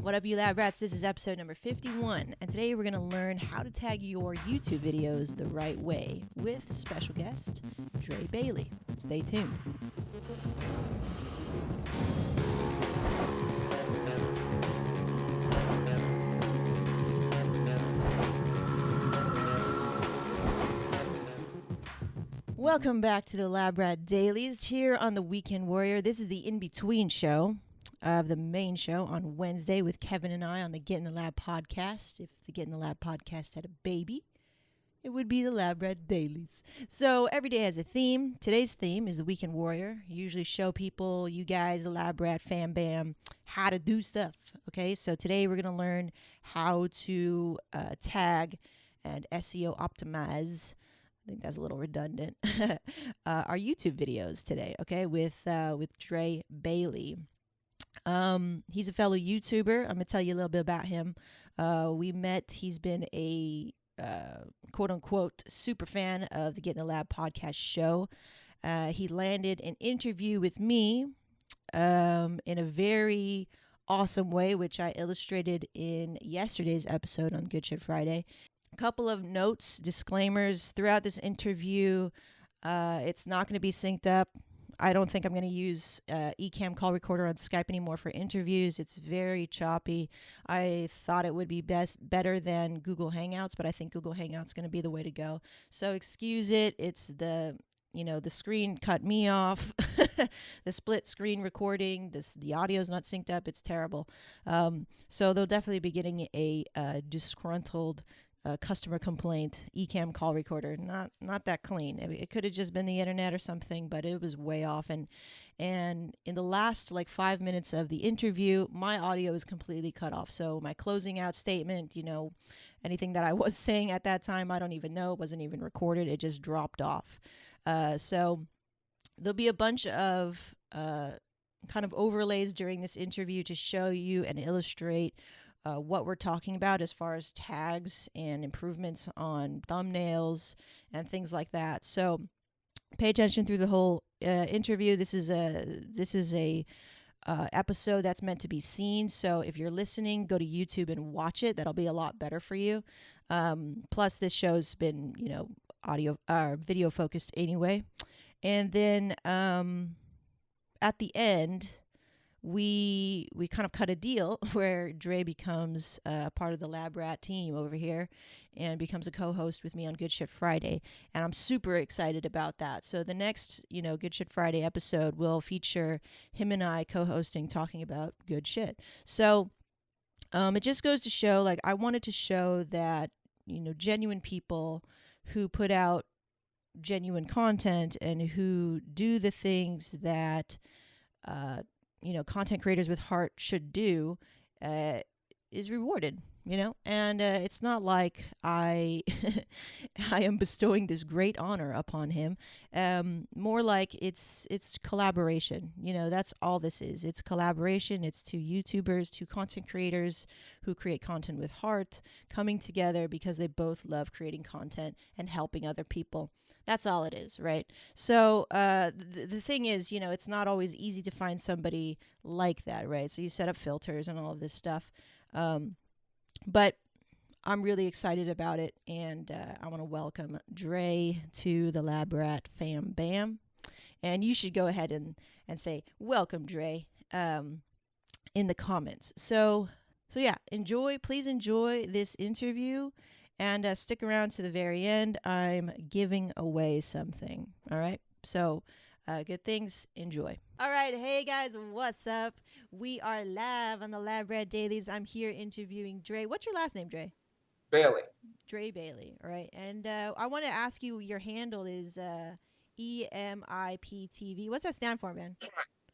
What up, you lab rats? This is episode number 51, and today we're going to learn how to tag your YouTube videos the right way with special guest, Dre Bailey. Stay tuned. Welcome back to the Lab Rat Dailies here on the Weekend Warrior. This is the in-between show of the main show on Wednesday with Kevin and I on the Get in the Lab podcast. If the Get in the Lab podcast had a baby, it would be the Lab Rat Dailies. So every day has a theme. Today's theme is the Weekend Warrior. I usually show people, you guys, the Lab Rat fam bam, how to do stuff. Okay, so today we're going to learn how to tag and SEO optimize. I think that's a little redundant. Our YouTube videos today, okay, with Dre Bailey. He's a fellow YouTuber. I'm gonna tell you a little bit about him. We met. He's been a quote unquote super fan of the Get in the Lab podcast show. He landed an interview with me in a very awesome way, which I illustrated in yesterday's episode on Good Shit Friday. Couple of notes, disclaimers throughout this interview. It's not going to be synced up. I don't think I'm going to use eCam call recorder on Skype anymore for interviews. It's very choppy. I thought it would be better than Google Hangouts, but I think Google Hangouts is going to be the way to go. So excuse it. It's the screen cut me off. The split screen recording. The audio is not synced up. It's terrible. So they'll definitely be getting a disgruntled customer complaint eCam call recorder. Not that clean. I mean, it could have just been the internet or something, but it was way off. And in the last 5 minutes of the interview, my audio is completely cut off. So my closing out statement, anything that I was saying at that time, I don't even know. It wasn't even recorded. It just dropped off. So there'll be a bunch of kind of overlays during this interview to show you and illustrate what we're talking about as far as tags and improvements on thumbnails and things like that. So pay attention through the whole interview. This is a episode that's meant to be seen. So if you're listening, go to YouTube and watch it. That'll be a lot better for you. Plus, this show's been video focused anyway. And then at the end, we kind of cut a deal where Dre becomes part of the Lab Rat team over here and becomes a co-host with me on Good Shit Friday. And I'm super excited about that. So the next, Good Shit Friday episode will feature him and I co-hosting, talking about good shit. So it just goes to show, I wanted to show that, genuine people who put out genuine content and who do the things that content creators with heart should do is rewarded, and it's not like I am bestowing this great honor upon him. More like it's collaboration. That's all this is. It's collaboration. It's two YouTubers, two content creators who create content with heart coming together because they both love creating content and helping other people. That's all it is, right? So the thing is, it's not always easy to find somebody like that, right? So you set up filters and all of this stuff. But I'm really excited about it, and I want to welcome Dre to the Lab Rat fam bam. And you should go ahead and say, welcome, Dre, in the comments. So yeah, please enjoy this interview. And stick around to the very end. I'm giving away something. All right. So good things. Enjoy. All right. Hey, guys. What's up? We are live on the Lab Rat Dailies. I'm here interviewing Dre. What's your last name, Dre? Bailey. Dre Bailey. All right. And I want to ask you, your handle is EMIPTV. What's that stand for, man?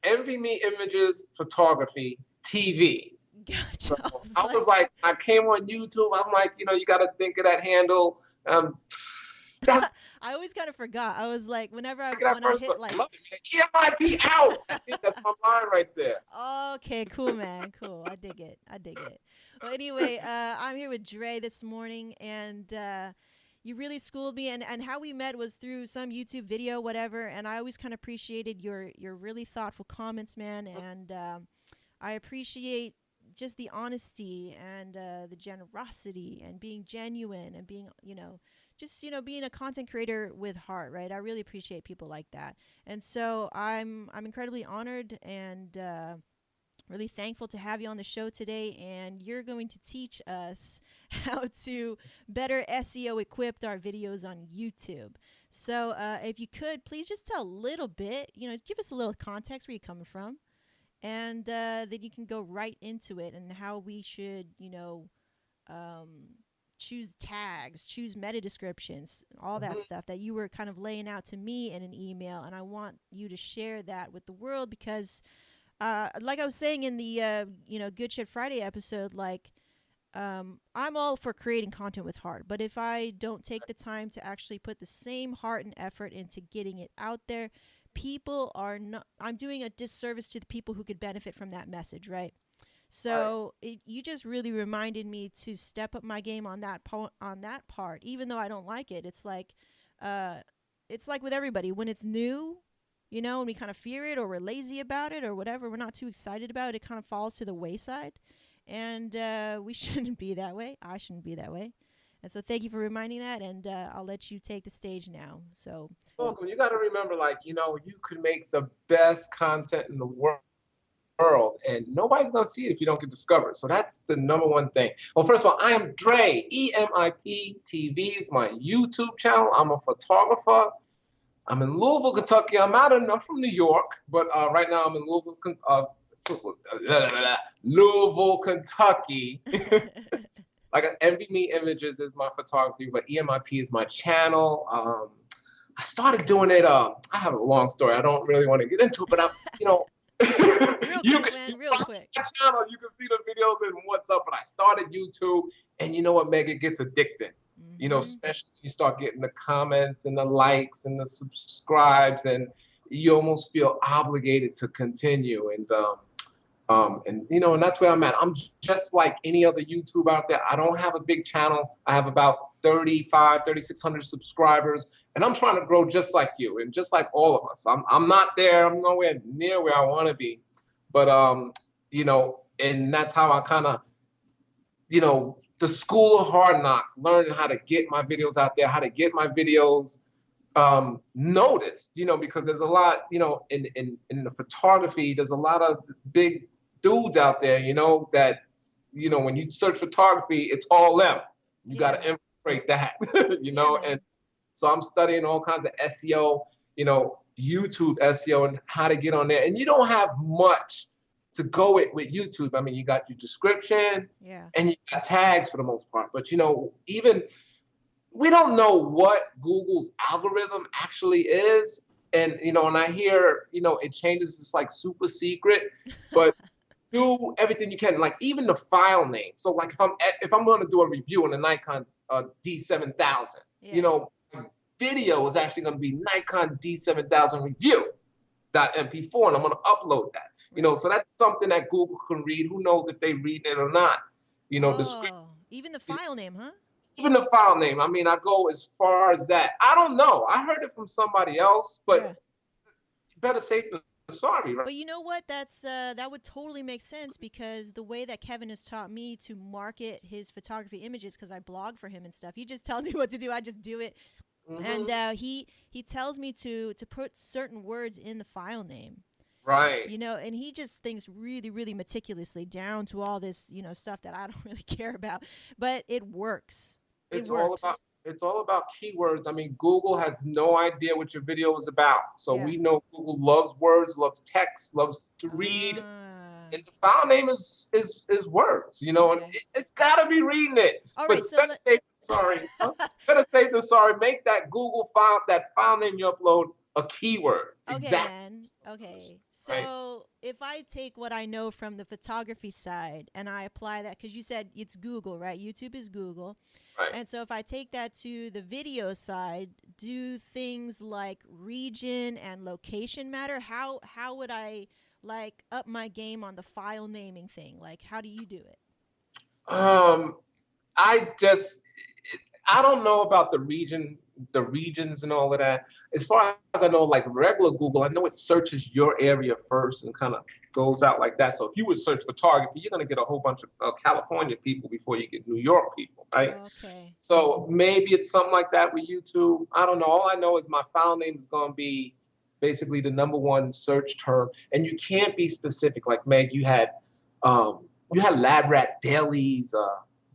Envy Me Images Photography TV. Gotcha. So I was like, I came on YouTube. I'm like, you got to think of that handle. I always kind of forgot. I was like, whenever I want to hit EMIP out. I think that's my line right there. Okay, cool, man. Cool. I dig it. Well, anyway, I'm here with Dre this morning, and you really schooled me. And how we met was through some YouTube video, whatever. And I always kind of appreciated your really thoughtful comments, man. And I appreciate just the honesty and the generosity and being genuine and being, just, being a content creator with heart, right? I really appreciate people like that. And so I'm incredibly honored and really thankful to have you on the show today, and you're going to teach us how to better SEO equipped our videos on YouTube. So if you could, please just tell a little bit, give us a little context where you're coming from, and then you can go right into it and how we should, um, choose tags, choose meta descriptions, all that stuff that you were kind of laying out to me in an email. And I want you to share that with the world because like I was saying in the Good Shit Friday episode, like I'm all for creating content with heart, but if I don't take the time to actually put the same heart and effort into getting it out there, people are not. I'm doing a disservice to the people who could benefit from that message, right? So you just really reminded me to step up my game on that part, even though I don't like it. It's like with everybody when it's new, and we kind of fear it or we're lazy about it or whatever. We're not too excited about it. It kind of falls to the wayside, and we shouldn't be that way. I shouldn't be that way. And so thank you for reminding that, and I'll let you take the stage now. So Welcome. You got to remember, like, you could make the best content in the world, and nobody's going to see it if you don't get discovered. So that's the number one thing. Well, first of all, I am Dre. EMIP TV is my YouTube channel. I'm a photographer. I'm in Louisville, Kentucky. I'm from New York, but right now I'm in Louisville, Kentucky. Like Envy Me Images is my photography, but EMIP is my channel. I started doing it. I have a long story. I don't really want to get into it, but real quick. My channel, you can see the videos and what's up. But I started YouTube, and you know what, Meg? It gets addicting. Especially when you start getting the comments and the likes and the subscribes, and you almost feel obligated to continue. And that's where I'm at. I'm just like any other YouTube out there. I don't have a big channel. I have about 3,600 subscribers, and I'm trying to grow just like you and just like all of us. I'm not there. I'm nowhere near where I want to be, but and that's how I kind of, the school of hard knocks, learning how to get my videos out there, how to get my videos noticed, because there's a lot, in the photography, there's a lot of big dudes out there, that, when you search photography, it's all them. You got to infiltrate that, and so I'm studying all kinds of SEO, YouTube SEO and how to get on there. And you don't have much to go with YouTube. I mean, you got your description and you got tags for the most part. But, even we don't know what Google's algorithm actually is. And, and I hear, it changes. It's like super secret, but do everything you can. Like even the file name. So like if I'm going to do a review on a Nikon D7000, video is actually going to be Nikon D7000 review.mp4, and I'm going to upload that. So that's something that Google can read. Who knows if they read it or not? Even the file name, huh? Even the file name. I mean, I go as far as that. I don't know. I heard it from somebody else, but better safe than sorry, right? But you know what? That would totally make sense because the way that Kevin has taught me to market his photography images, because I blog for him and stuff, he just tells me what to do. I just do it. And he tells me to put certain words in the file name. Right. And he just thinks really, really meticulously down to all this, stuff that I don't really care about. But it works. It's all about keywords. I mean, Google has no idea what your video is about. So we know Google loves words, loves text, loves to read. And the file name is words, and it's got to be reading it. All but right, so better safe than sorry. Make that Google file, that file name you upload, a keyword. Okay, exactly. man. Okay. So if I take what I know from the photography side and I apply that, because you said it's Google, right? YouTube is Google. Right. And so if I take that to the video side, do things like region and location matter? How would I up my game on the file naming thing? Like, how do you do it? I don't know about the region the regions and all of that. As far as I know, like regular Google, I know it searches your area first and kind of goes out like that. So if you would search photography, you're going to get a whole bunch of California people before you get New York people, right? Okay. So maybe it's something like that with YouTube. I don't know. All I know is my file name is going to be basically the #1 search term, and you can't be specific. Like Meg, you had Lab Rat Dailies.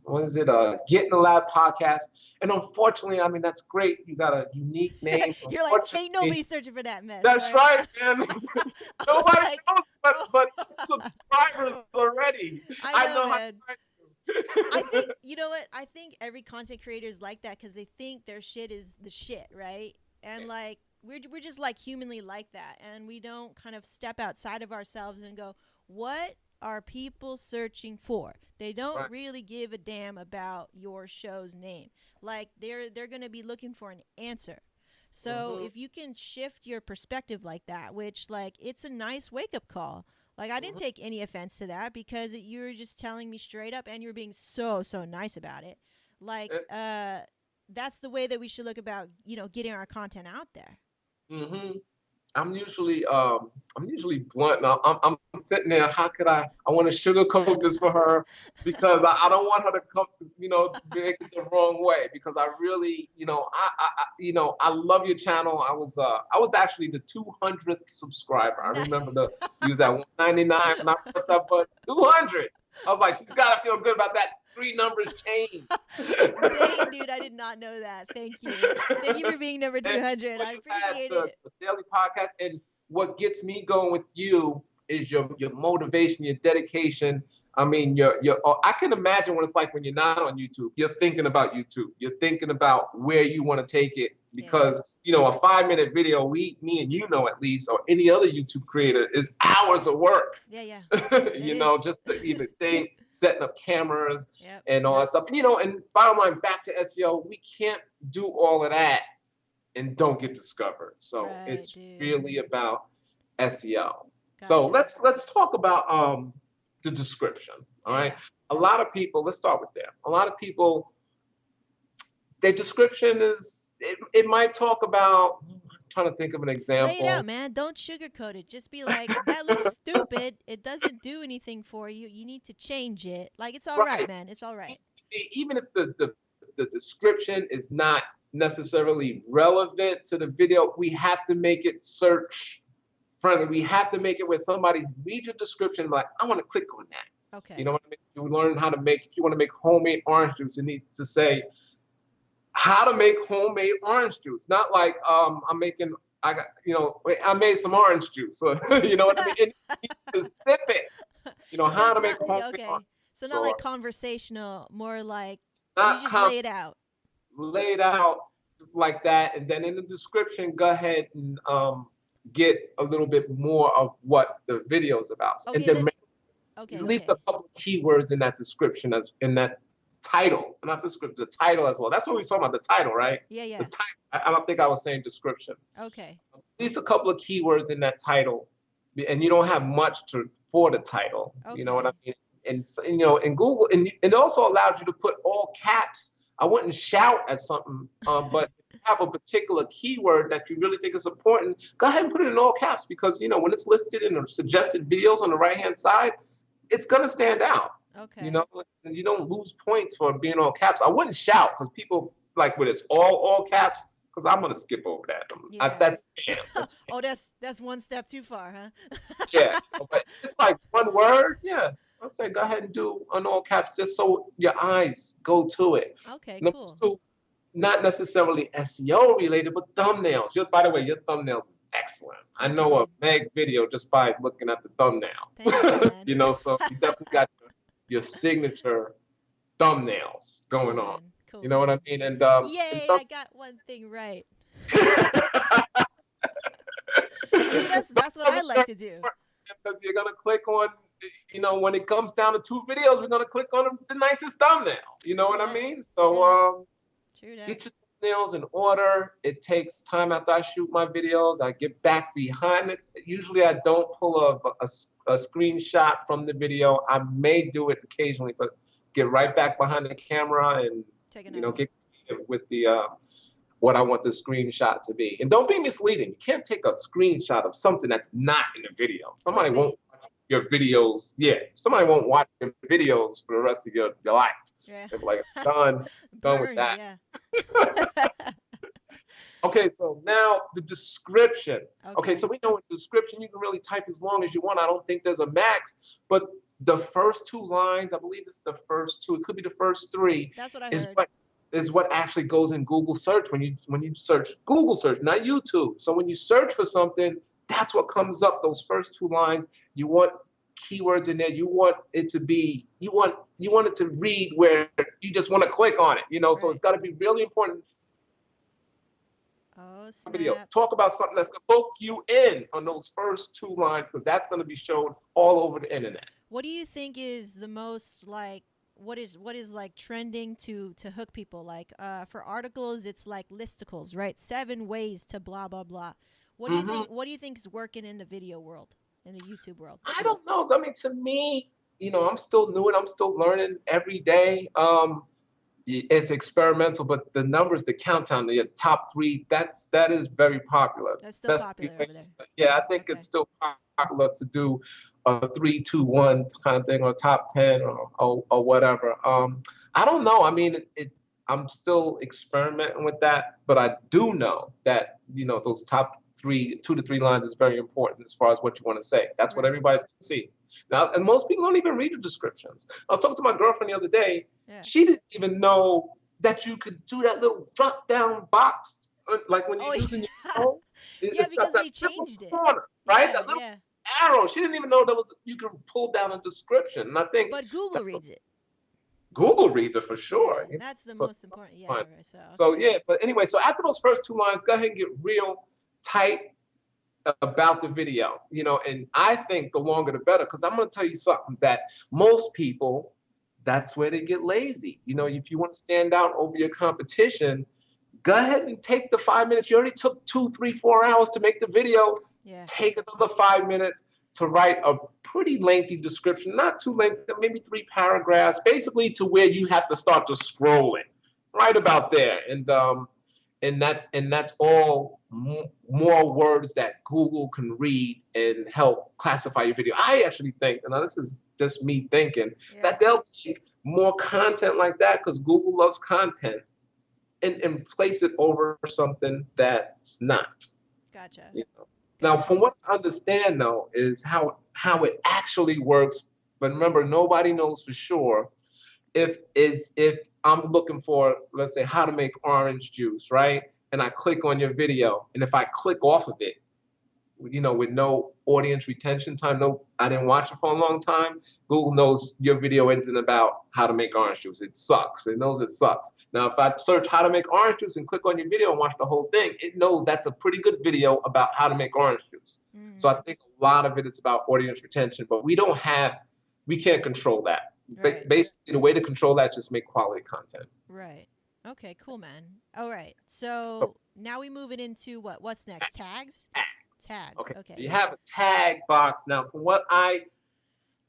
What is it? Get in the Lab podcast. And unfortunately, I mean, that's great. You got a unique name. You're like, ain't nobody searching for that mess. That's right, man. Nobody like, knows, but subscribers already. I know how man. I think, you know what? I think every content creator is like that because they think their shit is the shit, right? And like, we're just like humanly like that. And we don't kind of step outside of ourselves and go, what are people searching for? They don't really give a damn about your show's name. Like they're going to be looking for an answer. So if you can shift your perspective like that, which like it's a nice wake up call. Like I didn't take any offense to that because you were just telling me straight up and you were being so nice about it. Like that's the way that we should look about, you know, getting our content out there. I'm usually blunt. I'm sitting there. How could I want to sugarcoat this for her because I don't want her to come, you know, make it the wrong way. Because I really, you know, I love your channel. I was actually the 200th subscriber. I remember you was at 199 when I first up, but 200. I was like, she's got to feel good about that. 3 numbers change. Dang, dude, I did not know that. Thank you. Thank you for being number 200. I appreciate it. The daily podcast, and what gets me going with you is your motivation, your dedication. I mean, I can imagine what it's like when you're not on YouTube. You're thinking about YouTube. You're thinking about where you want to take it because, you know, a 5-minute video, me and you know at least, or any other YouTube creator, is hours of work. Yeah. You know, just to even think, setting up cameras and all that stuff. And, you know, and bottom line, back to SEO, we can't do all of that and don't get discovered. So it's really about SEO. Gotcha. So let's talk about the description. All right. A lot of people, let's start with there. A lot of people, their description is, it might talk about, I'm trying to think of an example. Lay it out, man. Don't sugarcoat it. Just be like, that looks stupid. It doesn't do anything for you. You need to change it. Like, it's all right, man. It's all right. Even if the description is not necessarily relevant to the video, we have to make it search friendly. We have to make it where somebody reads your description and like, I want to click on that. Okay. You know what I mean? You learn how to make, if you want to make homemade orange juice, you need to say how to make homemade orange juice. Not like I made some orange juice. So, you know what I mean? It needs to be specific. You know, how to make homemade orange. So not like conversational, more like you just lay it out. Lay it out like that, and then in the description, go ahead and get a little bit more of what the video is about. Okay, and then at least a couple of keywords in that description, as in that title, not description, the title as well. That's what we were talking about, the title, right? Yeah. The title. I don't think I was saying description. Okay. At least a couple of keywords in that title, and you don't have much for the title. Okay. You know what I mean? And so, you know, in Google, and it also allows you to put all caps. I wouldn't shout at something, but if you have a particular keyword that you really think is important, go ahead and put it in all caps, because, you know, when it's listed in the suggested videos on the right-hand side, it's going to stand out. Okay. You know, and you don't lose points for being all caps. I wouldn't shout, because people like when it's all caps, because I'm going to skip over that. That's spam. Oh, that's one step too far, huh? Yeah, but it's like one word. Yeah. I'll say go ahead and do on all caps, just so your eyes go to it. Okay, cool. So, not necessarily SEO related, but thumbnails. By the way, your thumbnails is excellent. I know a Meg video just by looking at the thumbnail. Thanks, you know, so you definitely got your signature thumbnails going on. Cool. You know what I mean? And yay, I got one thing right. See, that's what I like to do. Because you're gonna click on, you know, when it comes down to 2 videos, we're gonna click on the nicest thumbnail. You know what I mean? So get your thumbnails in order. It takes time after I shoot my videos. I get back behind it. Usually I don't pull a screenshot from the video. I may do it occasionally, but get right back behind the camera and get with the what I want the screenshot to be. And don't be misleading. You can't take a screenshot of something that's not in the video. Somebody won't watch your videos. Yeah, somebody won't watch your videos for the rest of your life. Yeah. They're like, done with that. Yeah. Okay, so now the description. Okay, so Okay. we know in description you can really type as long as you want. I don't think there's a max, but the first 2 lines, I believe it's the first 2, it could be the first 3, That's what I is heard. what actually goes in Google search when you search Google search, not YouTube. So when you search for something, that's what comes up. Those first 2 lines, you want keywords in there. You want it to be, you want it to read where you just want to click on it, so it's Right. got to be really important. Oh, Video. snap. Talk about something that's going to hook you in on those first 2 lines, because that's going to be shown all over the internet. What do you think is the most like what is like trending to hook people? Like for articles it's like listicles, right? 7 ways to blah blah blah. What do you think is working in the video world, in the YouTube world? I don't know. I mean, to me, I'm still new and I'm still learning every day. It's experimental, but the numbers, the countdown, the top 3, that is very popular. That's still popular over there. Yeah, I think Okay. it's still popular to do a 3, 2, 1 kind of thing, or top 10 or whatever. I don't know. I mean, I'm still experimenting with that, but I do know that those top 2 to 3 lines is very important as far as what you want to say. That's what Right. everybody's going to see. Now, and most people don't even read the descriptions. I was talking to my girlfriend the other day. Yeah. She didn't even know that you could do that little drop down box, like when you're using your phone. Yeah, It's because got they that little changed it. corner, right? Yeah, That little yeah. arrow. She didn't even know you could pull down a description. And I think But Google reads it. Google reads it for sure. Yeah, that's the So, most important. Yeah, fine. right. So Okay. yeah, but anyway, so after those first 2 lines, go ahead and get real tight about the video, and I think the longer the better, because I'm going to tell you something that most people, that's where they get lazy. If you want to stand out over your competition, go ahead and take the 5 minutes. You already took 2, 3, 4 hours to make the video. Yeah. Take another 5 minutes to write a pretty lengthy description, not too lengthy, maybe 3 paragraphs, basically to where you have to start to scrolling, right about there. And that's all more words that Google can read and help classify your video. I actually think, and this is just me thinking, that they'll take more content like that, because Google loves content, and place it over something that's not. Gotcha. Now, from what I understand, though, is how it actually works. But remember, nobody knows for sure if I'm looking for, let's say, how to make orange juice, right? And I click on your video, and if I click off of it, with no audience retention time, I didn't watch it for a long time, Google knows your video isn't about how to make orange juice. It sucks. It knows it sucks. Now, if I search how to make orange juice and click on your video and watch the whole thing, it knows that's a pretty good video about how to make orange juice. So I think a lot of it is about audience retention, but we can't control that. Right. Basically, the way to control that is just make quality content. Right. Okay, cool, man. All right. So now we move it into what's next? Tags? Tags. Okay. You have a tag box. Now, from what I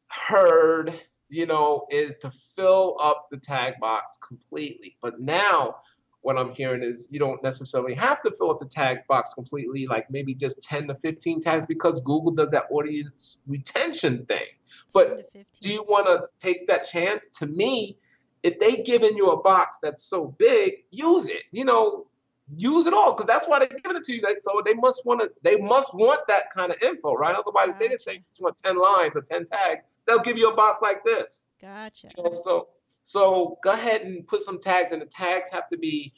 heard, is to fill up the tag box completely. But now what I'm hearing is you don't necessarily have to fill up the tag box completely, like maybe just 10 to 15 tags, because Google does that audience retention thing. But do you want to take that chance? To me, if they given you a box that's so big, use it. Use it all, because that's why they're giving it to you. So they must want that kind of info, right? Otherwise, they didn't say you just want 10 lines or 10 tags. They'll give you a box like this. Gotcha. So go ahead and put some tags, and the tags have to be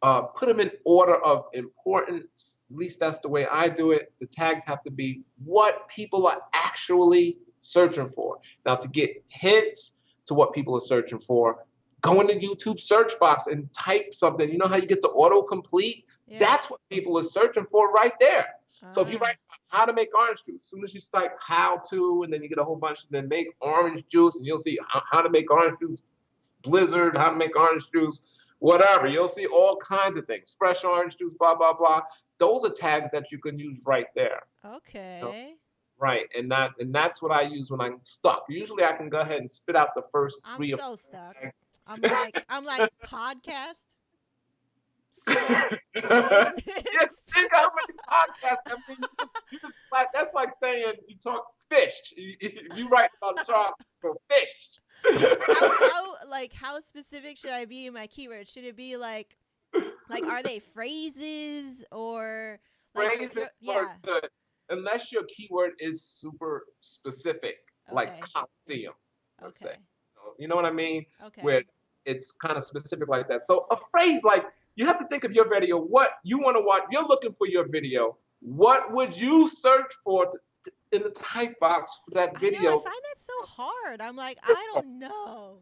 put them in order of importance. At least that's the way I do it. The tags have to be what people are actually searching for. Now, to get hints to what people are searching for, go in the YouTube search box and type something. You know how you get the autocomplete? Yeah. That's what people are searching for right there. So if you write how to make orange juice, as soon as you type how to, and then you get a whole bunch, then make orange juice, and you'll see how to make orange juice blizzard, how to make orange juice, whatever. You'll see all kinds of things. Fresh orange juice, blah, blah, blah. Those are tags that you can use right there. Okay. Right, and that's what I use when I'm stuck. Usually I can go ahead and spit out the first 3 I'm so stuck. I'm like podcast. small Yeah, business. think how many podcasts. I mean, you just like that's like saying you talk fish. You write about a shark for fish. How specific should I be in my keywords? Should it be like are they phrases or like Phrases are yeah. good unless your keyword is super specific, like Okay. Coliseum, let's say. Okay. You know what I mean? Where Okay. it's kind of specific like that. So a phrase like you have to think of your video, what you want to watch. You're looking for your video. What would you search for in the type box for that I know, I video? find that so hard. I'm like, I don't know.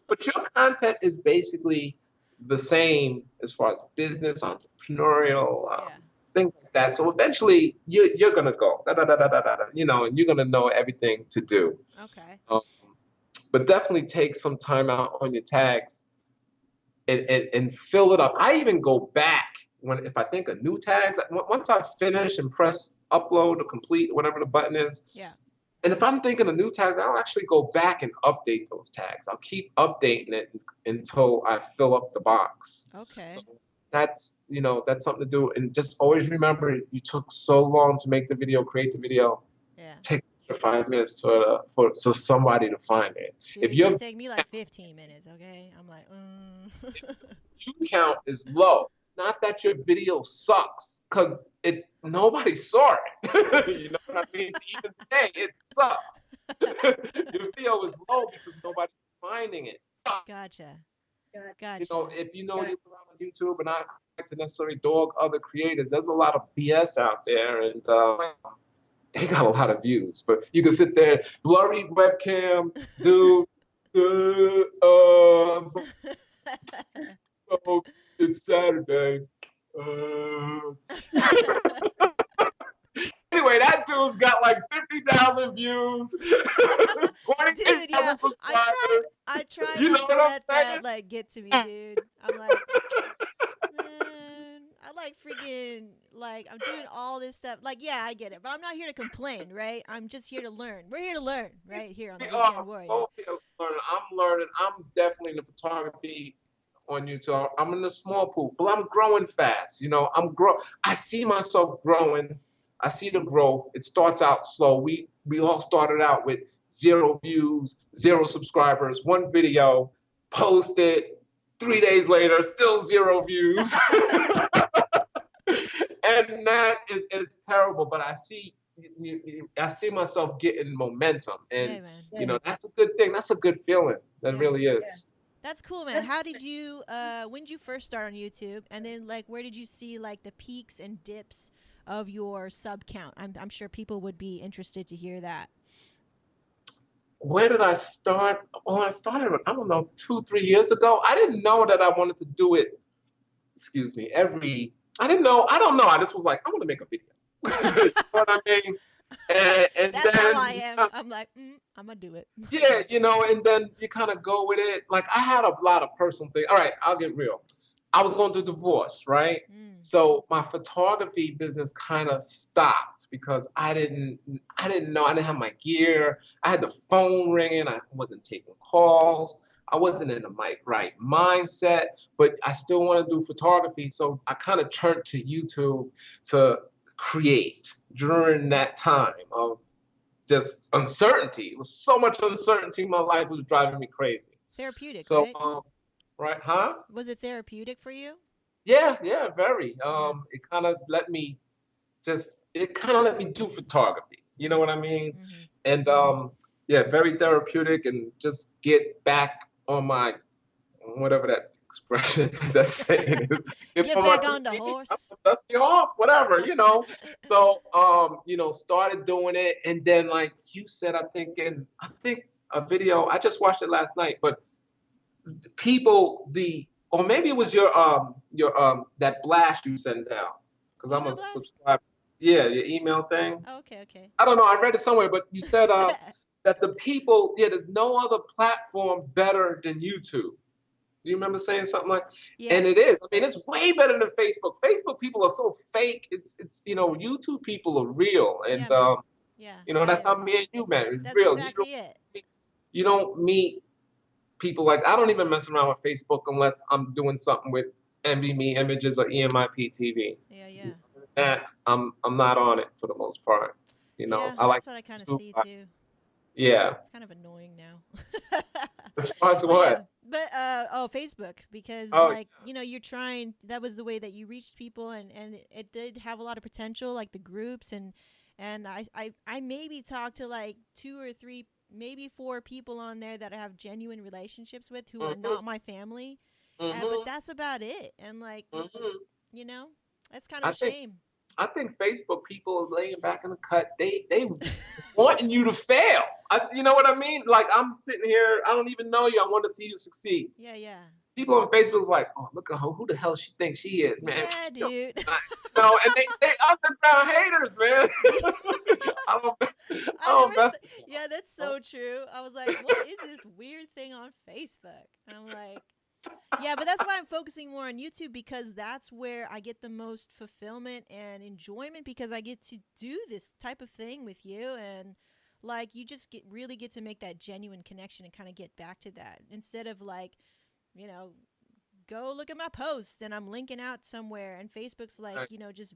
But your content is basically the same as far as business, entrepreneurial, Yeah. things like that. So eventually, you're gonna go da da da da da da, and you're gonna know everything to do. Okay. Um, but definitely take some time out on your tags and fill it up. I even go back if I think of new tags. Once I finish and press upload or complete, whatever the button is, Yeah. and if I'm thinking of new tags, I'll actually go back and update those tags. I'll keep updating it until I fill up the box. Okay. So that's something to do. And just always remember, you took so long to make the video, create the video. Yeah. Take 5 minutes for somebody to find it. Dude, If it your can take me like 15 minutes, okay? I'm like, view count is low, it's not that your video sucks, because nobody saw it. You know what I mean? To even say it sucks. Your video is low because nobody's finding it. Gotcha. If you know you're on YouTube, and I like to necessarily dog other creators, there's a lot of BS out there, and they got a lot of views. But you can sit there, blurry webcam, dude. So it's Saturday. Anyway, that dude's got like 50,000 views, 20,000 subscribers. I try You know not to what I'm let that saying? like get to me, dude. I'm like, man, I like freaking like I'm doing all this stuff. Like, yeah, I get it, but I'm not here to complain, right? I'm just here to learn. We're here to learn, right here on the Weekend Warrior. Both here learning. I'm learning. I'm definitely in the photography on YouTube. I'm in the small pool, but I'm growing fast. I see myself growing. I see the growth. It starts out slow. We all started out with 0 views, 0 subscribers, 1 video, posted. 3 days later, still 0 views. And that is terrible. But I see myself getting momentum, and that's a good thing. That's a good feeling. That really is. Yeah. That's cool, man. How did you when did you first start on YouTube, and then like where did you see like the peaks and dips of your sub count? I'm sure people would be interested to hear that. Where did I start? Well, I started, I don't know, 2-3 years ago. I didn't know that I wanted to do it. Excuse me. I didn't know. I don't know. I just was like, I want to make a video. You know what I mean? And that's then, how I am. I'm like, I'm gonna do it. Yeah, and then you kind of go with it. Like, I had a lot of personal things. All right, I'll get real. I was going through divorce, right? So my photography business kind of stopped because I didn't know. I didn't have my gear. I had the phone ringing. I wasn't taking calls. I wasn't in the right mindset, but I still want to do photography. So I kind of turned to YouTube to create during that time of just uncertainty. It was so much uncertainty in my life. It was driving me crazy. Therapeutic, so, right? Right, huh? Was it therapeutic for you? Yeah, very. It kind of let me do photography. You know what I mean? And very therapeutic, and just get back on my, whatever that expression is, that saying is. Get back on the horse. Dust you off, whatever, So, started doing it, and then like you said, I think a video, I just watched it last night, but people, or maybe it was your that blast you send out, because I'm a subscriber. Yeah, your email thing. Oh, okay. I don't know. I read it somewhere, but you said that the people, there's no other platform better than YouTube. Do you remember saying something like? Yeah. And it is. I mean, it's way better than Facebook. Facebook people are so fake. It's YouTube people are real, and that's how me and you met. It's real. Exactly it. You don't meet people like, I don't even mess around with Facebook unless I'm doing something with Envy Me Images or EMIP TV. Yeah, yeah. That I'm not on it for the most part. You know, Yeah, I like that's what I kind of to, see too. yeah. It's kind of annoying now. As far as But yeah, what? but oh, Facebook, because Oh, like, you're trying, that was the way that you reached people, and it did have a lot of potential, like the groups, and I maybe talked to like two or three, maybe four people on there that I have genuine relationships with who are hmm not my family. But hmm that's about it. And like, hmm you know, that's kind of I a think shame. I think Facebook people are laying back in the cut. They wanting you to fail. You know what I mean? Like I'm sitting here, I don't even know you. I want to see you succeed. Yeah, yeah. People on Facebook's like, oh, look at her. Who the hell she thinks she is, man? Yeah, dude. And they underground haters, man. Yeah. I don't mess, I I don't never. mess Yeah, that's with so true. I was like, what is this weird thing on Facebook? And I'm like, yeah, but that's why I'm focusing more on YouTube, because that's where I get the most fulfillment and enjoyment, because I get to do this type of thing with you, and like you just get to make that genuine connection and kind of get back to that, instead of like, you know, go look at my post and I'm linking out somewhere, and Facebook's like, right, just,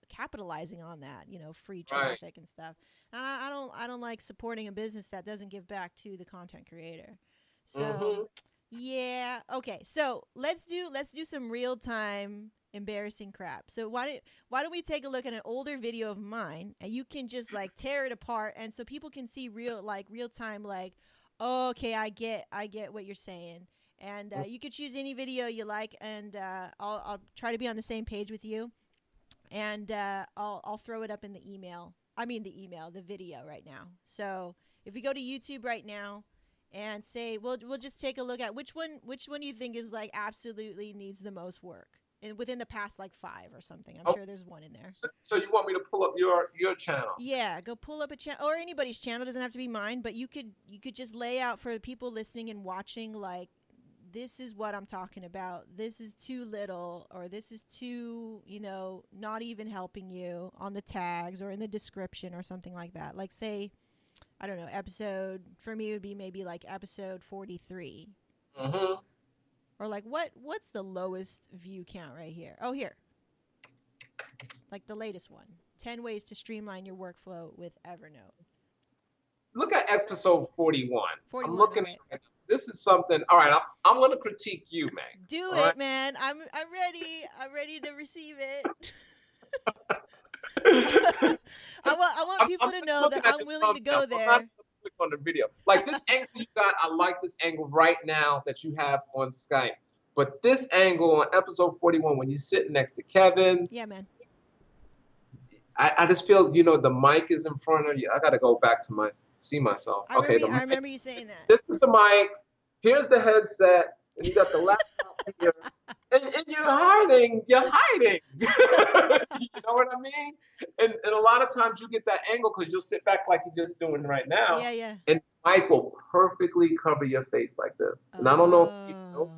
capitalizing on that, free right. traffic and stuff. And I don't like supporting a business that doesn't give back to the content creator. So, Mm-hmm. yeah, okay. So, let's do some real-time embarrassing crap. So, why don't we take a look at an older video of mine, and you can just like tear it apart, and so people can see real time, like, oh, okay, I get what you're saying. And you could choose any video you like, and I'll try to be on the same page with you, and I'll throw it up in the email. I mean the video right now. So if we go to YouTube right now and say, we'll just take a look at which one you think is like absolutely needs the most work, and within the past like 5 or something. I'm Oh, sure there's one in there. so you want me to pull up your channel? Yeah, go pull up a channel, or anybody's channel. Doesn't have to be mine, but you could just lay out for the people listening and watching, like, this is what I'm talking about. This is too little, or this is too, not even helping you on the tags or in the description or something like that. Like, say, I don't know, episode, for me would be maybe like episode 43. Mm-hmm. Or like, what's the lowest view count right here? Oh, here. Like the latest one. 10 ways to streamline your workflow with Evernote. Look at episode 41. I'm 41, all looking at right. it right now. This is something. All right, I'm going to critique you, man. Do All right. it, man. I'm ready. I'm ready to receive it. I want people I'm to just know that looking at I'm this willing to thumbnail. go I'm not there. going to click on the video. Like this angle you got, I like this angle right now that you have on Skype. But this angle on episode 41, when you're sitting next to Kevin, Yeah, man. I just feel, the mic is in front of you. I got to go back to see myself. I Okay, remember. the I mic. remember you saying that. This is the mic. Here's the headset. And you got the laptop here. And you're hiding. You're hiding. You know what I mean? And a lot of times you get that angle because you'll sit back like you're just doing right now. Yeah, yeah. And Mike will perfectly cover your face like this. And I don't know if you know Oh,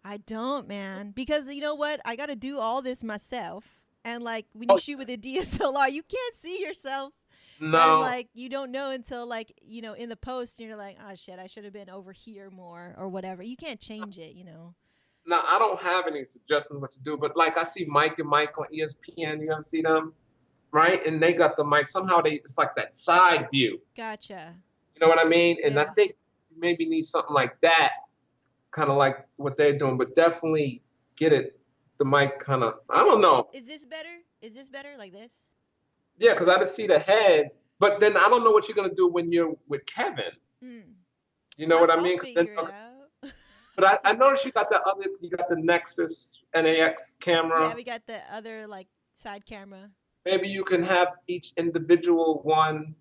I don't, man. Because you know what? I got to do all this myself. And like when you oh, shoot with a DSLR, you can't see yourself. And no. like you don't know until like, in the post, and you're like, oh shit, I should have been over here more or whatever. You can't change it. Now I don't have any suggestions what to do, but like I see Mike and Mike on ESPN, you ever see them? Right? And they got the mic. Somehow it's like that side view. Gotcha. You know what I mean? And I Yeah. think you maybe need something like that, kind of like what they're doing, but definitely get the mic kind of, I don't know. Is this better? Is this better like this? Yeah, because I just see the head, but then I don't know what you're going to do when you're with Kevin. Mm. You know what I I'll mean? figure it out. But I noticed you got the Nexus NAX camera. Yeah, we got the other like side camera. Maybe you can have each individual one,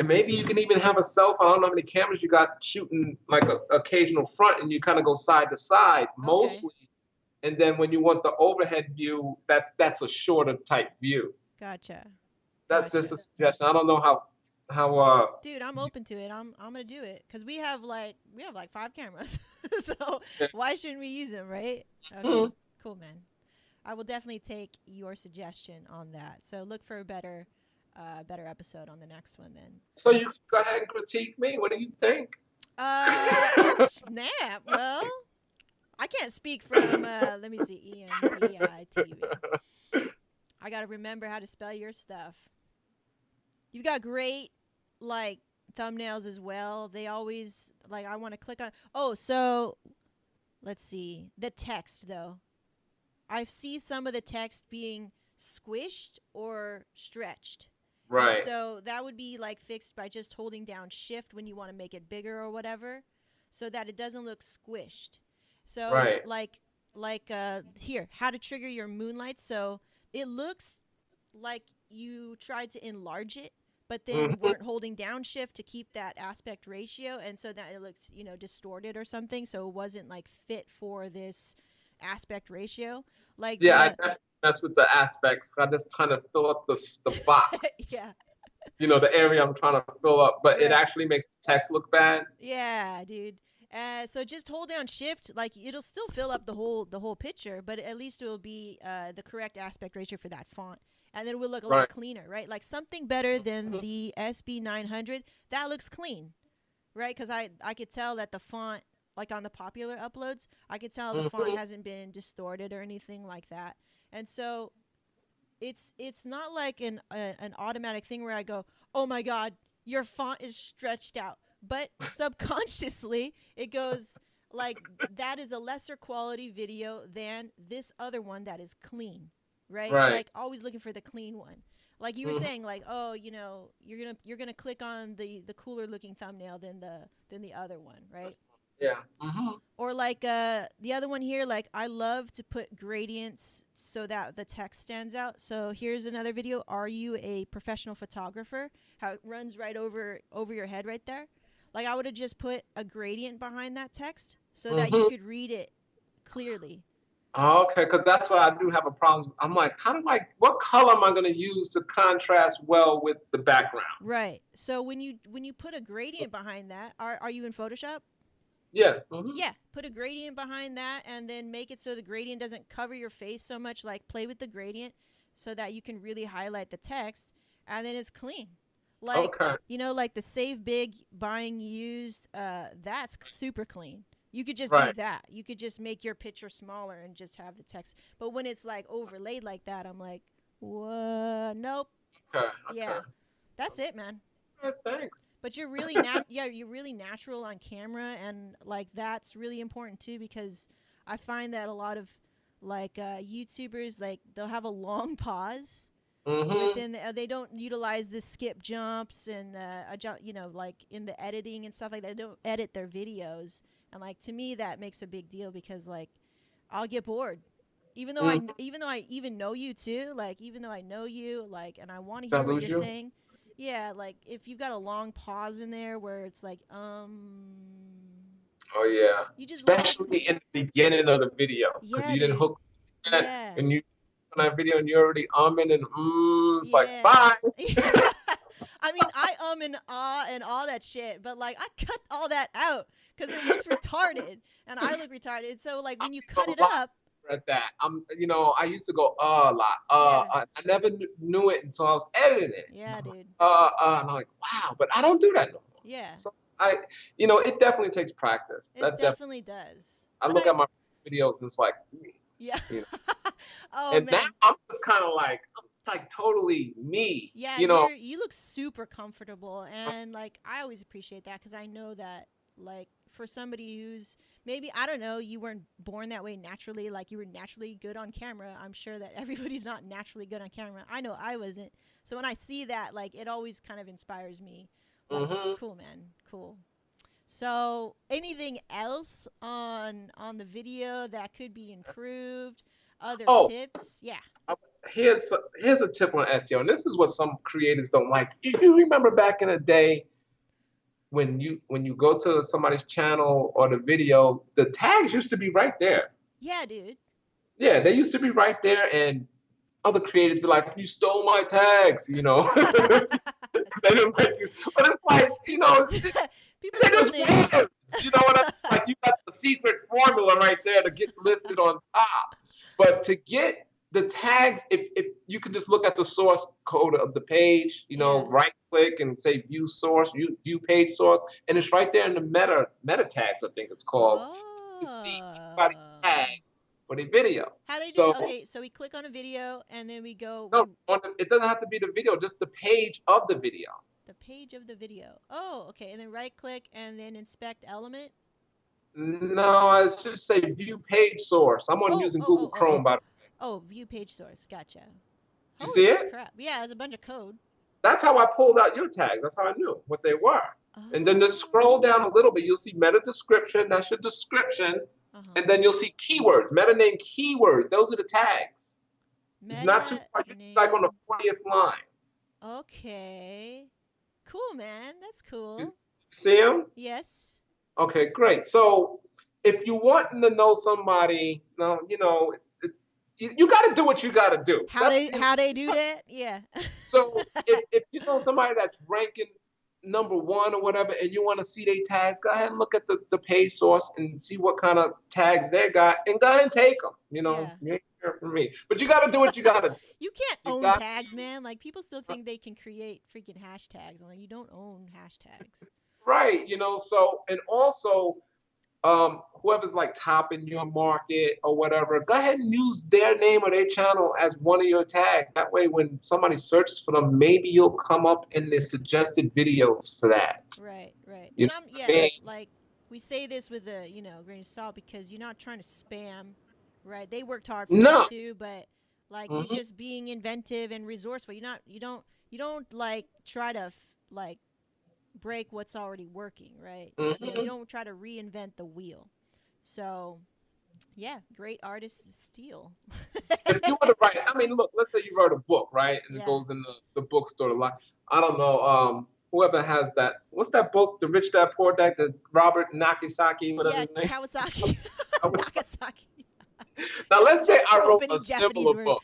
and maybe you can even have a cell phone. I don't know how many cameras you got shooting like a occasional front, and you kind of go side to side mostly. And then when you want the overhead view, that's a shorter type view. Gotcha. That's just a suggestion. I don't know how Dude, I'm open to it. I'm gonna do it because we have like 5 cameras, so why shouldn't we use them, right? Okay, cool, man. I will definitely take your suggestion on that. So look for a better episode on the next one then. So you can go ahead and critique me. What do you think? Oh snap! Well, I can't speak from, let me see, ENBITV. I got to remember how to spell your stuff. You've got great, like, thumbnails as well. They always, like, I want to click on. Oh, so let's see. The text, though. I see some of the text being squished or stretched. Right. And so that would be, like, fixed by just holding down shift when you want to make it bigger or whatever, so that it doesn't look squished. So, Right. like here, how to trigger your moonlight. So it looks like you tried to enlarge it, but then weren't holding down shift to keep that aspect ratio, and so that it looked, distorted or something. So it wasn't, like, fit for this aspect ratio. Like, Yeah, I definitely mess with the aspects. I just trying to fill up the box. yeah. The area I'm trying to fill up, but it Right. actually makes the text look bad. Yeah, dude. So just hold down shift, like it'll still fill up the whole picture, but at least it will be the correct aspect ratio for that font, and then it will look a lot cleaner, right? Like something better than the SB900 that looks clean, right? Because I could tell that the font, like on the popular uploads, I could tell the font hasn't been distorted or anything like that, and so it's not like an automatic thing where I go, oh my god, your font is stretched out. But subconsciously, it goes like, that is a lesser quality video than this other one that is clean, right? Right. Like always looking for the clean one. Like you were saying, like, oh, you're gonna click on the cooler looking thumbnail than the other one, right? Yeah. Or like the other one here, like I love to put gradients so that the text stands out. So here's another video. Are you a professional photographer? How it runs right over your head right there. Like I would have just put a gradient behind that text so that you could read it clearly. Okay, because that's why I do have a problem. I'm like, what color am I going to use to contrast well with the background? Right. So when you put a gradient behind that, are you in Photoshop? Yeah. Yeah, put a gradient behind that and then make it so the gradient doesn't cover your face so much. Like play with the gradient so that you can really highlight the text, and then it's clean. Like, like the save big, buying used, that's super clean. You could just do that. You could just make your picture smaller and just have the text. But when it's like overlaid like that, I'm like, what? Nope. Okay. Yeah, that's it, man. Thanks. But you're really you're really natural on camera, and like that's really important too, because I find that a lot of like YouTubers, like they'll have a long pause within they don't utilize the skip jumps and like in the editing and stuff like that. They don't edit their videos, and like to me that makes a big deal, because like I'll get bored. Even though I even know you too, like even though I know you, like, and I want to hear what you're saying. Yeah, like if you've got a long pause in there where it's like, Oh yeah. you just especially in the beginning of the video, because you didn't hook that, and you on that video and you're already umming and it's like bye. I mean, I and ah and all that shit, but like I cut all that out because it looks retarded, and I look retarded. So like when you cut it up. At that, I used to go a lot. I never knew it until I was editing it. Yeah, dude. And I'm like, wow, but I don't do that no more. Yeah. So it definitely takes practice. It definitely does. I look at my videos and it's like, yeah. Oh, and man. Now I'm just kind of like, totally me. Yeah, you look super comfortable, and like I always appreciate that, because I know that like for somebody who's maybe, I don't know, you weren't born that way naturally, like you were naturally good on camera. I'm sure that everybody's not naturally good on camera. I know I wasn't. So when I see that, like it always kind of inspires me. Like, cool, man, cool. So anything else on the video that could be improved? Other tips? Yeah. Here's a tip on SEO, and this is what some creators don't like. If you remember back in the day, when you go to somebody's channel or the video, the tags used to be right there. Yeah, dude. Yeah, they used to be right there, and other creators be like, "You stole my tags," They didn't like you, but it's like, they're just words. You know what I mean? Like you got the secret formula right there to get listed on top. But to get the tags, if you can just look at the source code of the page, right click and say view source, view page source, and it's right there in the meta tags, I think it's called. to see anybody's tag for the video. How they do So it? Okay, so we click on a video and then we go. no, it doesn't have to be the video, just the page of the video. The page of the video. Oh, okay, and then right click and then inspect element. No, I should say view page source. I'm on using Google Chrome, by the way. Oh, view page source. Gotcha. You see it? Crap. Yeah, there's a bunch of code. That's how I pulled out your tags. That's how I knew what they were. And then just scroll down a little bit. You'll see meta description. That's your description. And then you'll see keywords, meta name keywords. Those are the tags. It's not too far. You're like on the 40th line. Okay. Cool, man. That's cool. You see them? Yes. Okay, great. So if you want to know somebody, now, you know, it's you got to do what you got to do. How they do that? Yeah. So if you know somebody that's ranking #1 or whatever, and you want to see their tags, go ahead and look at the page source and see what kind of tags they got, and go ahead and take them. You know, you ain't here for me, but you got to do what you got to do. You can't own tags, man. Like, people still think they can create freaking hashtags. I'm like, you don't own hashtags. Right. You know, so, and also, whoever's like top in your market or whatever, go ahead and use their name or their channel as one of your tags. That way, when somebody searches for them, maybe you'll come up in the suggested videos for that. Right, right. You and like, we say this with a, grain of salt, because you're not trying to spam, right? They worked hard for that too, but like, you're just being inventive and resourceful. You don't like try to like break what's already working, right? You don't try to reinvent the wheel. So yeah, great artists steal. If you were to write, I mean, look, let's say you wrote a book, right? And it goes in the bookstore a lot. I don't know, whoever has that, what's that book, The Rich Dad Poor Dad, the Robert Nakasaki, whatever his name. Kawasaki. Nakasaki. Now let's say I wrote a similar book.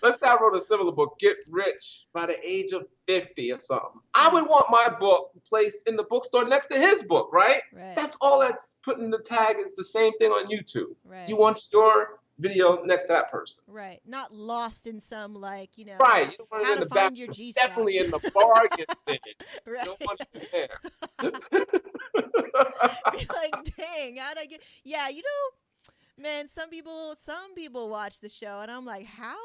Let's say I wrote a similar book, Get Rich by the age of 50 or something. I would want my book placed in the bookstore next to his book, right? That's all that's put in the tag. Is the same thing on YouTube. Right. You want your video next to that person. Right. Not lost in some, like, right. You don't want how it in to the find back. your G-spot. Definitely in the bargain thing. Right. You don't want it there. You're like, dang, how'd I get... Yeah, man, some people watch the show, and I'm like, how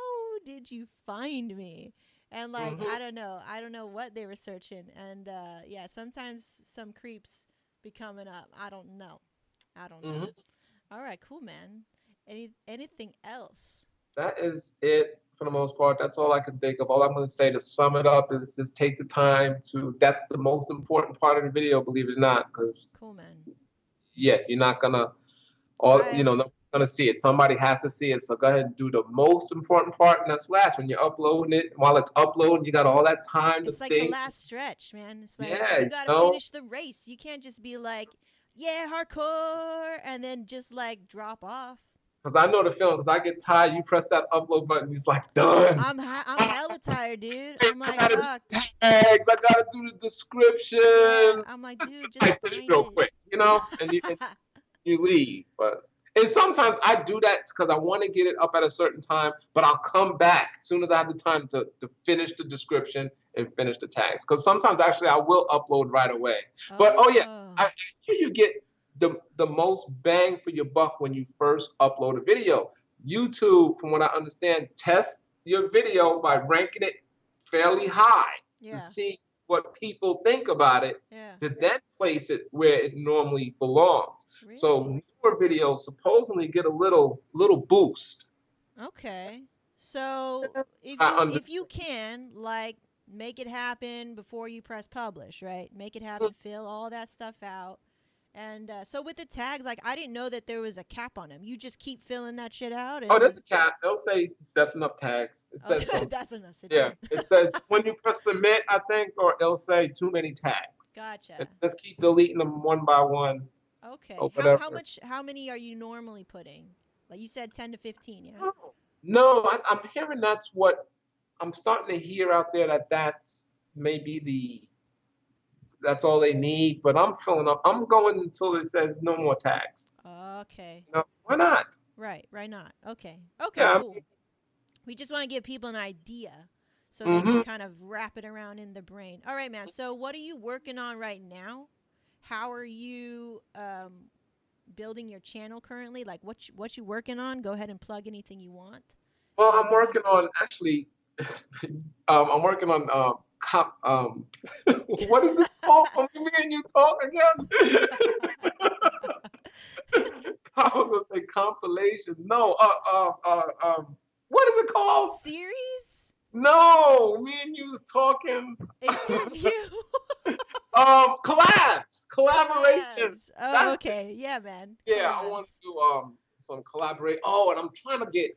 did you find me? And like, I don't know what they were searching. And yeah, sometimes some creeps be coming up. I don't know. All right, cool, man. Anything else? That is it for the most part. That's all I can think of. All I'm going to say to sum it up is just take the time to. That's the most important part of the video, believe it or not. Because cool, man. Yeah, you're not gonna nobody's gonna see it. Somebody has to see it. So go ahead and do the most important part, and that's last. When you're uploading it, while it's uploading, you got all that time to think. It's like the last stretch, man. It's like you gotta finish the race. You can't just be like, yeah, hardcore, and then just like drop off. Because I know the feeling. Because I get tired. You press that upload button, it's like done. I'm hella tired, dude. I'm like, fuck. Tags. I gotta do the description. Yeah, I'm like, dude, just like this real quick, and you leave. And sometimes I do that because I want to get it up at a certain time, but I'll come back as soon as I have the time to finish the description and finish the tags. Because sometimes actually I will upload right away. But I hear you get the most bang for your buck when you first upload a video. YouTube, from what I understand, tests your video by ranking it fairly high to see what people think about it, to then place it where it normally belongs. Really? So newer videos supposedly get a little boost. Okay. So if you can, like, make it happen before you press publish, right? Make it happen, fill all that stuff out. And so with the tags, like, I didn't know that there was a cap on them. You just keep filling that shit out. And there's a cap. They'll say that's enough tags. It says so. That's enough. It says when you press submit, I think, or it'll say too many tags. Gotcha. And let's keep deleting them one by one. Okay. How many are you normally putting? Like you said, 10 to 15, yeah? No, I'm hearing that's what I'm starting to hear out there, that's maybe that's all they need, but I'm filling up. I'm going until it says no more tags. Okay. Why not? Right, not. Okay, yeah, cool. We just want to give people an idea so they can kind of wrap it around in the brain. All right, man. So what are you working on right now? How are you building your channel currently? Like what you working on? Go ahead and plug anything you want. Well, And I'm working on actually. I'm working on what is it called? When me and you talk again. I was gonna say compilation. No, what is it called? series No, me and you was talking. interview Collaboration. collabs. Oh, That's it. okay. Yeah, man. Yeah, I want Collabs. to do some collaborate. Oh, and I'm trying to get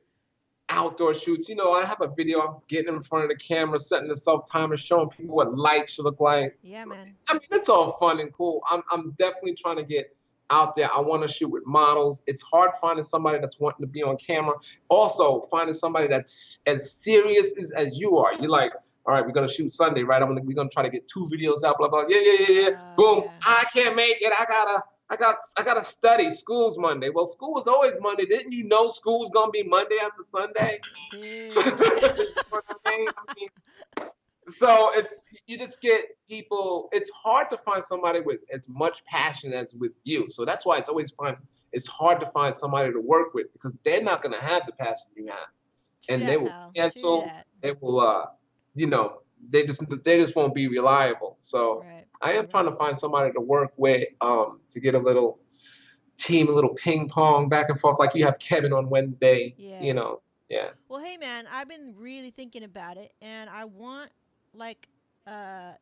outdoor shoots. You know, I have a video. I'm getting in front of the camera, setting the self timer, showing people what light should look like. Yeah, man. I mean, it's all fun and cool. I'm definitely trying to get out there. I want to shoot with models. It's hard finding somebody that's wanting to be on camera. Also, finding somebody that's as serious as you are. You're like, all right, we're gonna shoot Sunday, right? We're gonna try to get 2 videos out, blah blah. Yeah, yeah, yeah, yeah. Boom. Yeah. I can't make it. I gotta study. School's Monday. Well, school was always Monday. Didn't you know school's gonna be Monday after Sunday? Dude. You know what I mean? So you just get people. It's hard to find somebody with as much passion as with you. So that's why it's hard to find somebody to work with because they're not gonna have the passion you have, True and they that, will pal. True cancel. that. They will, you know, they just won't be reliable. So Right. I am trying Right. to find somebody to work with, to get a little team, a little ping pong back and forth, like you have Kevin on Wednesday. You Yeah. know, yeah. Well, hey, man, I've been really thinking about it, and I want like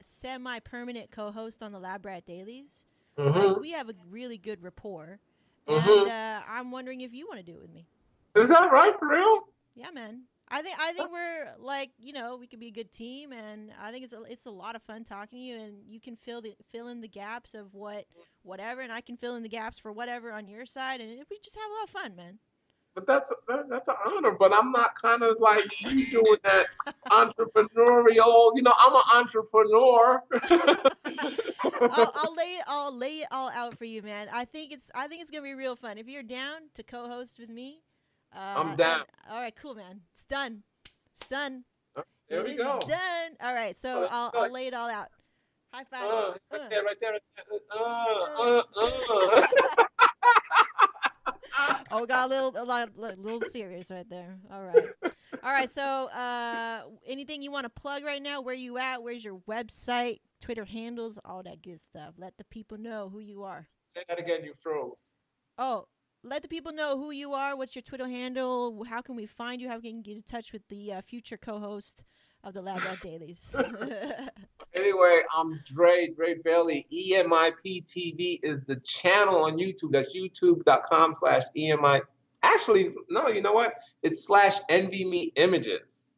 semi-permanent co-host on the Lab Rat Dailies. Like Hmm. we have a really good rapport, and Hmm. I'm wondering if you want to do it with me. Is that right for real? Yeah, man. I think we're like we could be a good team, and I think it's a lot of fun talking to you, and you can fill in the gaps of whatever, and I can fill in the gaps for whatever on your side, and we just have a lot of fun, man. But that's an honor. But I'm not kind of like you doing that entrepreneurial. You know, I'm an entrepreneur. I'll lay it all out for you, man. I think it's gonna be real fun. If you're down to co-host with me, I'm and down. all right, cool, man. It's done. It's done. There It we is go. done. All right, so I'll lay it all out. High five. Right Uh, there, right there. uh. Oh, got a little serious right there. All right. All right. So, anything you want to plug right now? Where you at? Where's your website? Twitter handles, all that good stuff. Let the people know who you are. Say that again, you froze. Oh, let the people know who you are. What's your Twitter handle? How can we find you? How can we get in touch with the future co-host of the Lab Rat Dailies? Anyway, I'm Dre Bailey. EMIPTV is the channel on YouTube. That's youtube.com/EMI. Actually, no, you know what? It's slash envy me images.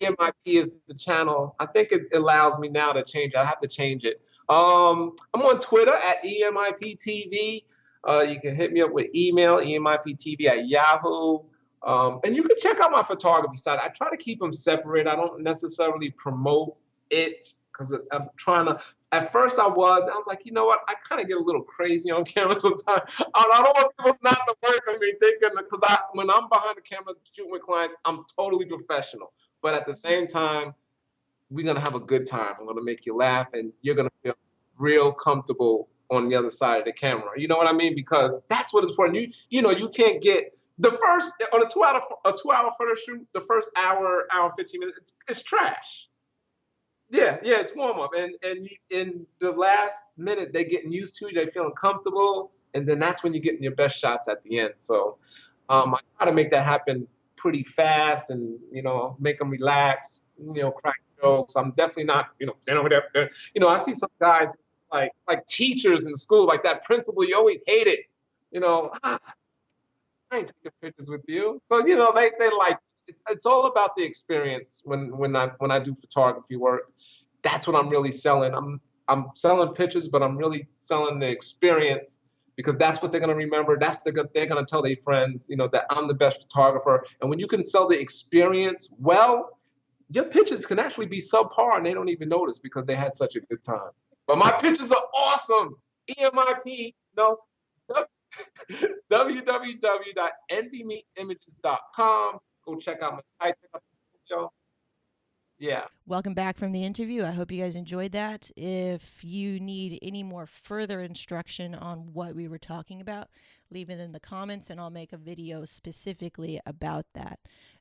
EMIP is the channel. I think it allows me now to change it. I have to change it. I'm on Twitter at EMIPTV. You can hit me up with email, EMIPTV at Yahoo. And you can check out my photography site. I try to keep them separate. I don't necessarily promote it because I'm trying to. At first, I was like, you know what? I kind of get a little crazy on camera sometimes. I don't want people not to work with me thinking because when I'm behind the camera shooting with clients, I'm totally professional. But at the same time, we're gonna have a good time. I'm gonna make you laugh, and you're gonna feel real comfortable on the other side of the camera. You know what I mean? Because that's what is important. You know you can't get the first on a 2 hour photo shoot. The first hour 15 minutes, it's trash. Yeah, it's warm up, and in the last minute they're getting used to it. They're feeling comfortable, and then that's when you're getting your best shots at the end. So I try to make that happen pretty fast, and make them relax. Crack jokes. I'm definitely not. I see some guys like teachers in school, like that principal you always hated. I ain't taking pictures with you. So they like it's all about the experience when I do photography work. That's what I'm really selling. I'm selling pictures, but I'm really selling the experience because that's what they're gonna remember. They're gonna tell their friends, that I'm the best photographer. And when you can sell the experience well, your pictures can actually be subpar and they don't even notice because they had such a good time. But my pictures are awesome. EMIP, no, www.envymeimages.com. Go check out my site. Check out the show. Yeah. Welcome back from the interview. I hope you guys enjoyed that. If you need any more further instruction on what we were talking about, leave it in the comments and I'll make a video specifically about that.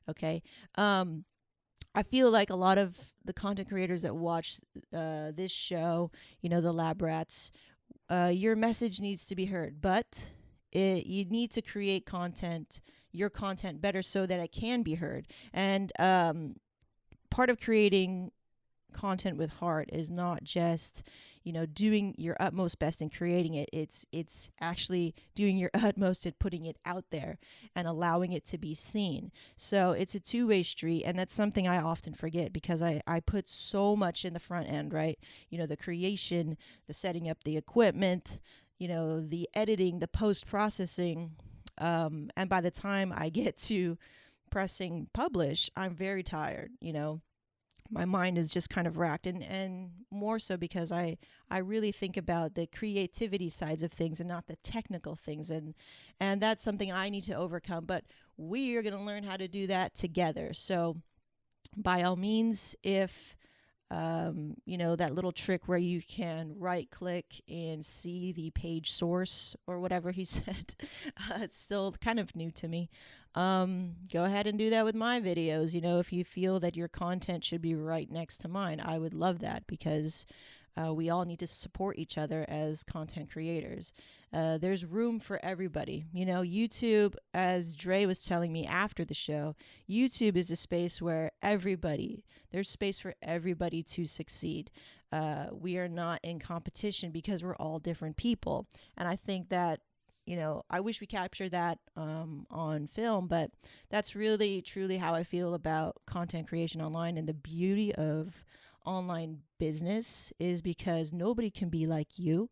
Okay. I feel like a lot of the content creators that watch this show, the Lab Rats, your message needs to be heard, but you need to create your content better so that it can be heard. And part of creating content with heart is not just doing your utmost best in creating it. It's actually doing your utmost at putting it out there and allowing it to be seen. So it's a two-way street, and that's something I often forget because I put so much in the front end, right? The creation, the setting up the equipment, the editing, the post-processing, and by the time I get to pressing publish, I'm very tired. My mind is just kind of racked, and more so because I really think about the creativity sides of things and not the technical things, and that's something I need to overcome, but we are going to learn how to do that together. So by all means, if that little trick where you can right click and see the page source or whatever he said, it's still kind of new to me. Go ahead and do that with my videos. If you feel that your content should be right next to mine, I would love that because we all need to support each other as content creators. There's room for everybody. YouTube, as Dre was telling me after the show, YouTube is a space where there's space for everybody to succeed. We are not in competition because we're all different people. And I think that, I wish we captured that on film, but that's really, truly how I feel about content creation online. And the beauty of online business is because nobody can be like you,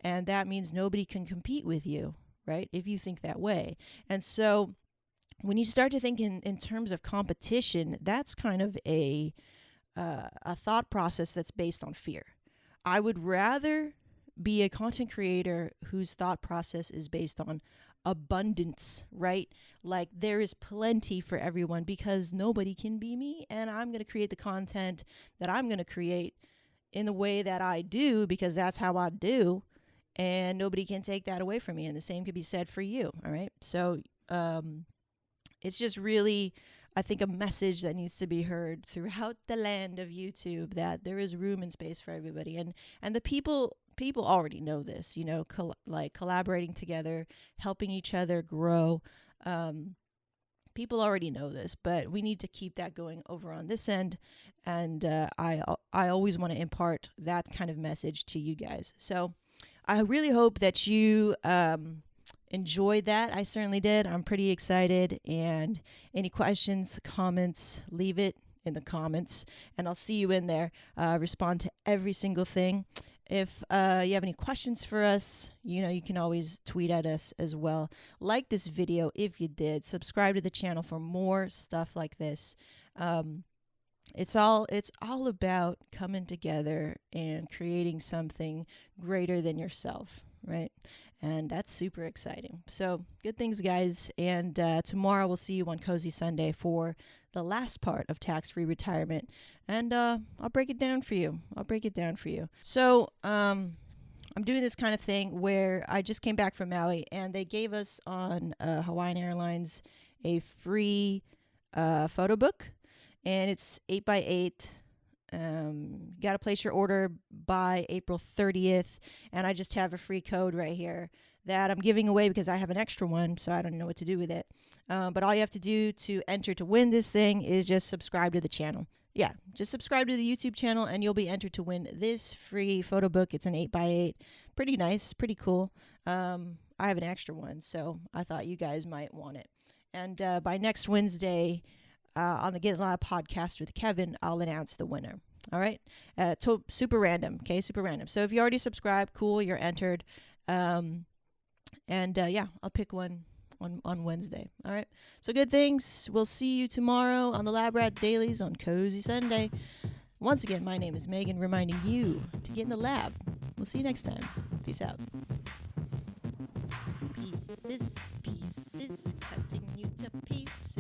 and that means nobody can compete with you, right? If you think that way. And so when you start to think in terms of competition, that's kind of a thought process that's based on fear. I would rather be a content creator whose thought process is based on abundance, right? Like there is plenty for everyone because nobody can be me, and I'm going to create the content that I'm going to create in the way that I do because that's how I do, and nobody can take that away from me. And the same could be said for you. All right. So it's just really, I think, a message that needs to be heard throughout the land of YouTube that there is room and space for everybody. And the people already know this, collaborating together, helping each other grow. People already know this, but we need to keep that going over on this end. And I always want to impart that kind of message to you guys. So I really hope that you enjoyed that. I certainly did. I'm pretty excited. And any questions, comments, leave it in the comments, and I'll see you in there. Respond to every single thing. If you have any questions for us, you can always tweet at us as well. Like this video if you did. Subscribe to the channel for more stuff like this. It's all about coming together and creating something greater than yourself, right? And that's super exciting. So good things, guys. And tomorrow we'll see you on Cozy Sunday for the last part of tax-free retirement. And I'll break it down for you. So I'm doing this kind of thing where I just came back from Maui, and they gave us on Hawaiian Airlines a free photo book, and it's 8x8. Got to place your order by April 30th, and I just have a free code right here that I'm giving away because I have an extra one, so I don't know what to do with it. But all you have to do to enter to win this thing is just subscribe to the channel. Yeah, just subscribe to the YouTube channel and you'll be entered to win this free photo book. It's an 8x8. Pretty nice, pretty cool. I have an extra one, so I thought you guys might want it. And by next Wednesday, on the Get Lab podcast with Kevin, I'll announce the winner. All right? Super random, okay? Super random. So if you already subscribed, cool, you're entered. Yeah, I'll pick one on Wednesday. All right? So good things. We'll see you tomorrow on the Lab Rat Dailies on Cozy Sunday. Once again, my name is Megan, reminding you to get in the lab. We'll see you next time. Peace out. Pieces, cutting you to pieces.